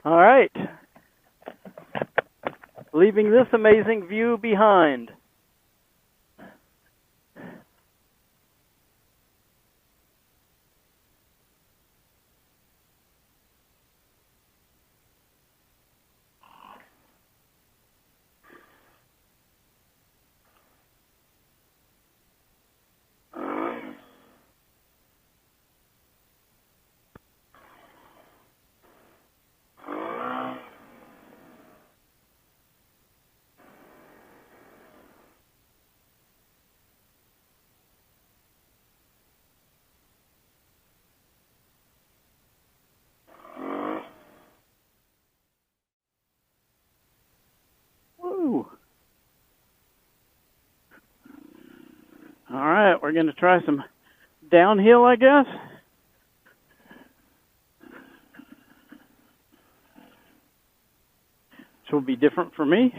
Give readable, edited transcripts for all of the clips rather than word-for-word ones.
All right. Leaving this amazing view behind. Woo. All right, we're going to try some downhill, I guess. Which will be different for me.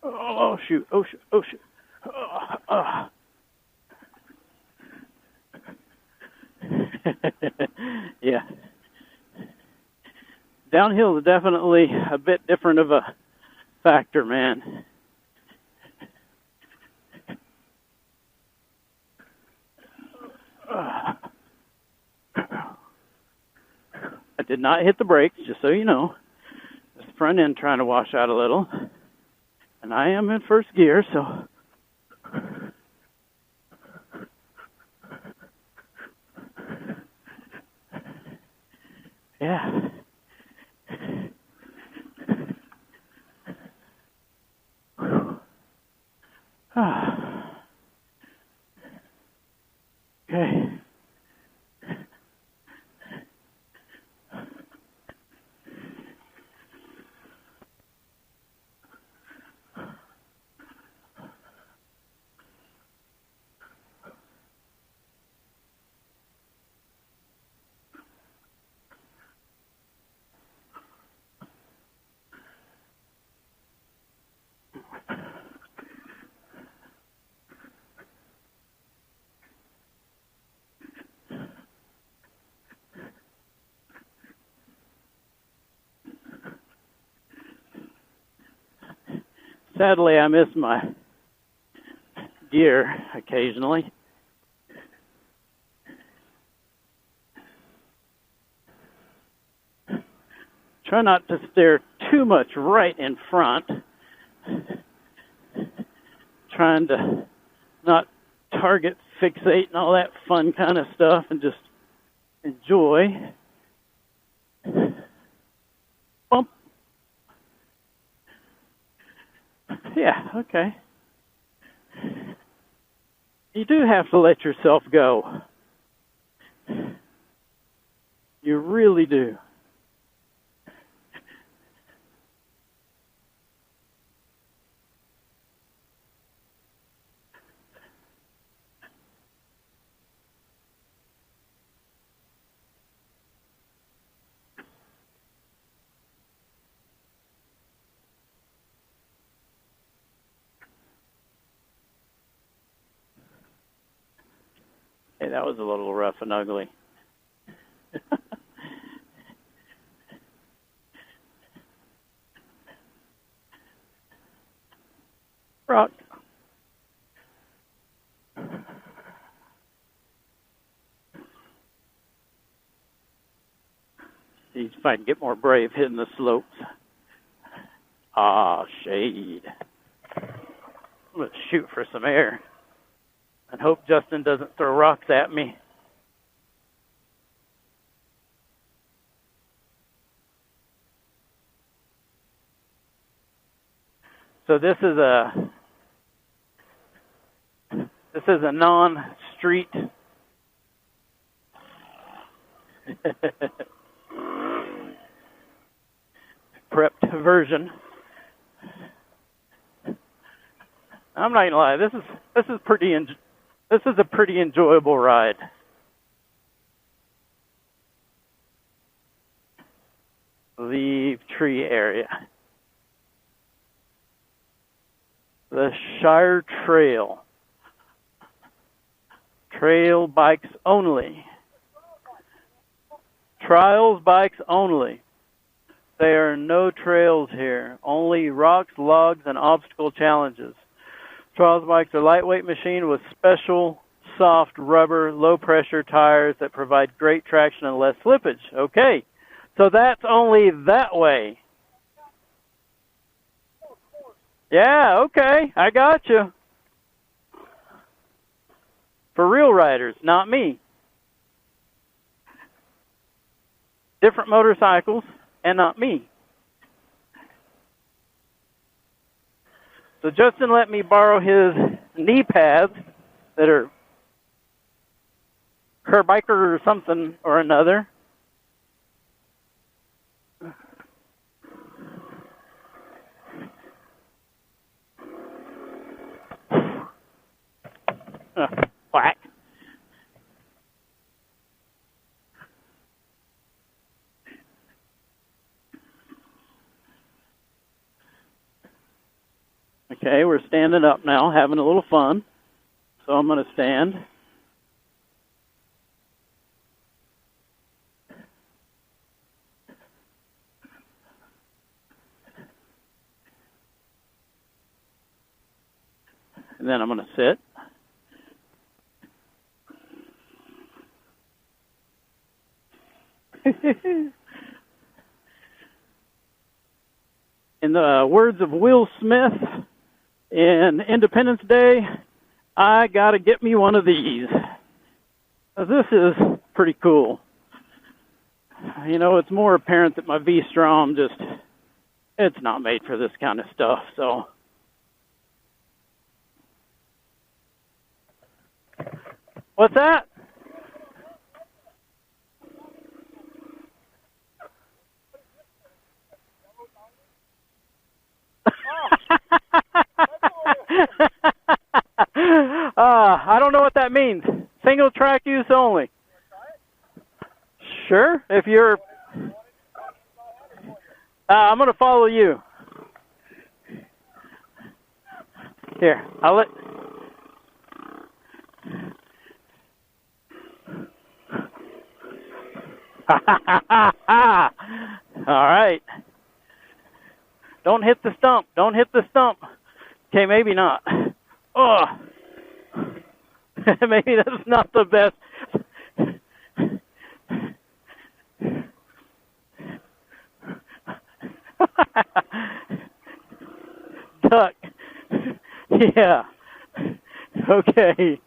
Oh, shoot. Oh, shoot. Oh, shoot. Yeah. Downhill is definitely a bit different of a factor, man. I did not hit the brakes, just so you know. The front end trying to wash out a little. And I am in first gear, so... Yeah. Okay. Sadly, I miss my gear occasionally. Try not to stare too much right in front. Trying to not target fixate and all that fun kind of stuff and just enjoy. Bump. Yeah, okay. You do have to let yourself go. You really do. Hey, that was a little rough and ugly. Rock. See if I can get more brave hitting the slopes. Ah, shade. I'm going to shoot for some air and hope Justin doesn't throw rocks at me. So this is a non-street prepped version. I'm not gonna lie, this is a pretty enjoyable ride. Leave tree area. The Shire Trail. Trail bikes only. Trials bikes only. There are no trails here. Only rocks, logs, and obstacle challenges. Trials bikes are lightweight machine with special soft rubber, low pressure tires that provide great traction and less slippage. Okay, so that's only that way. Yeah, okay, I got you. For real riders, not me. Different motorcycles, and not me. So Justin let me borrow his knee pads that are Kerbiker or something or another. Whack. Okay, we're standing up now, having a little fun. So I'm going to stand. And then I'm going to sit. In the words of Will Smith in Independence Day, I gotta get me one of these. This is pretty cool. You know, it's more apparent that my V-Strom it's not made for this kind of stuff, so. What's that? I don't know what that means. Single track use only. Sure, if you're... I'm going to follow you. Here, I'll let... All right. Don't hit the stump. Don't hit the stump. Okay, maybe not. Oh. Maybe that's not the best. Duck. Yeah. Okay.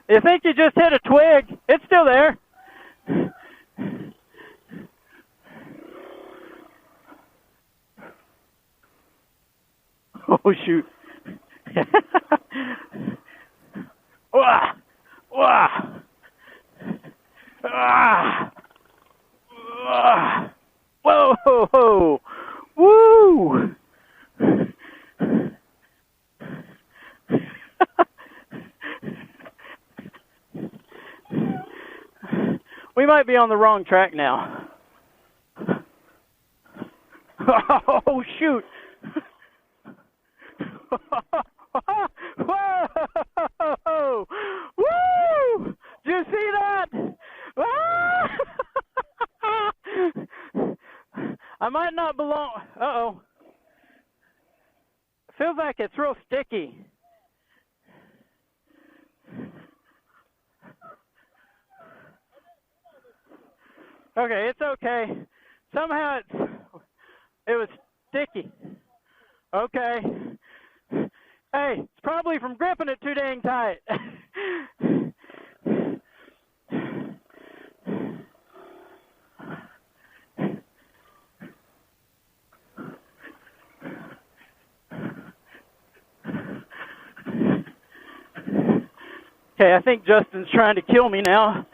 You think you just hit a twig? It's still there. Oh, shoot. Wah! Wah! Ah! Ah! Whoa! Ho, ho. Woo! We might be on the wrong track now. Oh, shoot! Whoa! Woo! Did you see that? I might not belong. Uh-oh. It feels like it's real sticky. Okay, it's okay. Somehow it was sticky. Okay. Hey, it's probably from gripping it too dang tight. Okay, I think Justin's trying to kill me now.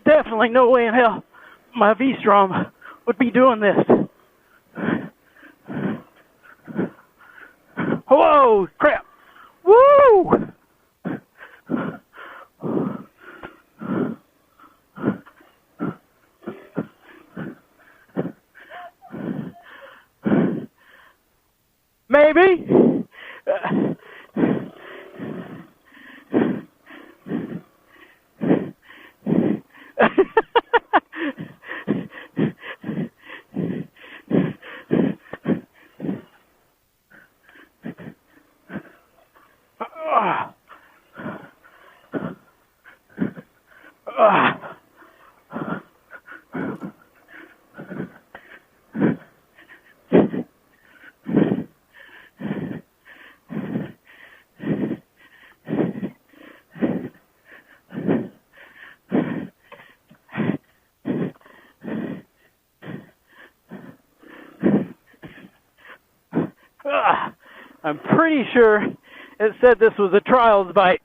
Definitely no way in hell my V-Strom would be doing this. Whoa, crap. Woo! Maybe. I'm pretty sure it said this was a trials bike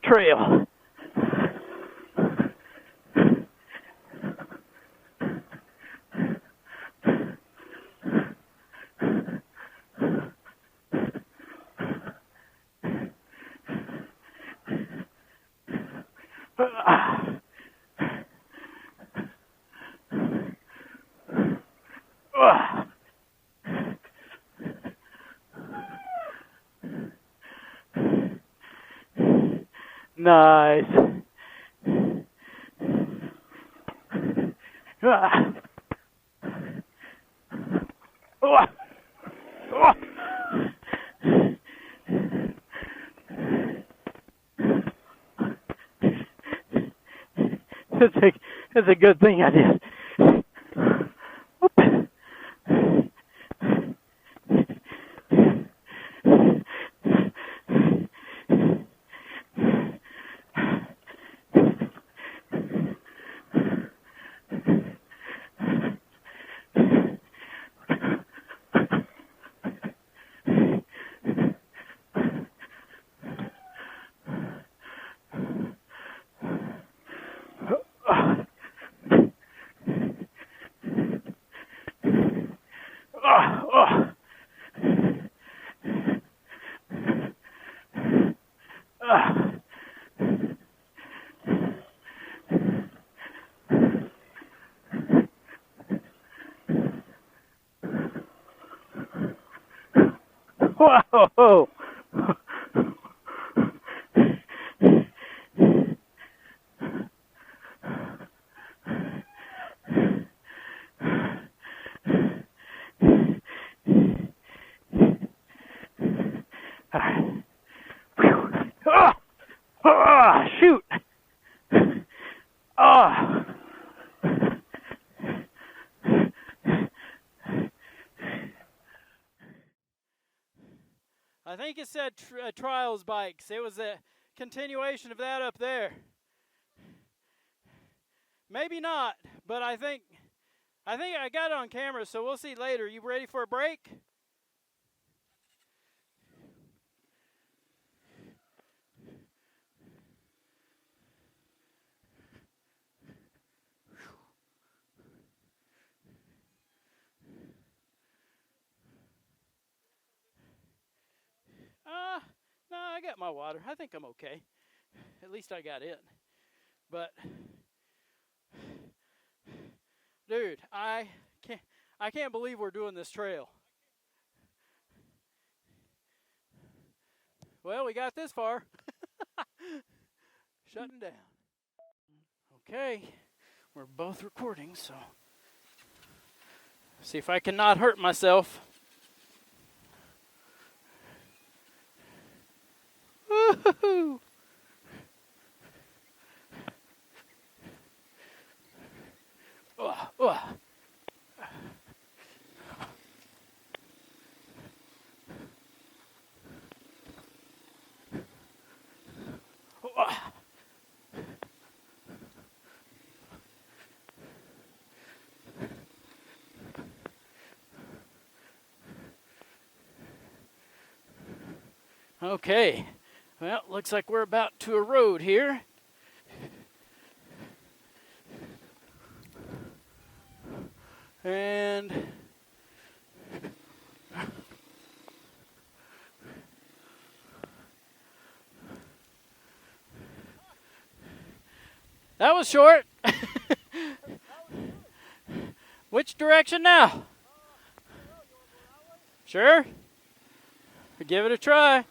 trail. Nice. It's a good thing I did. Whoa! Shoot! I think it said trials bikes. It was a continuation of that up there. Maybe not, but I think I got it on camera, so we'll see later. You ready for a break? No, I got my water. I think I'm okay. At least I got it. But dude, I can't believe we're doing this trail. Well, we got this far. Shutting down. Okay, we're both recording, so see if I can not hurt myself. Woo-hoo-hoo. Okay, well, looks like we're about to a road here. And that was short. Which direction now? Sure? Give it a try.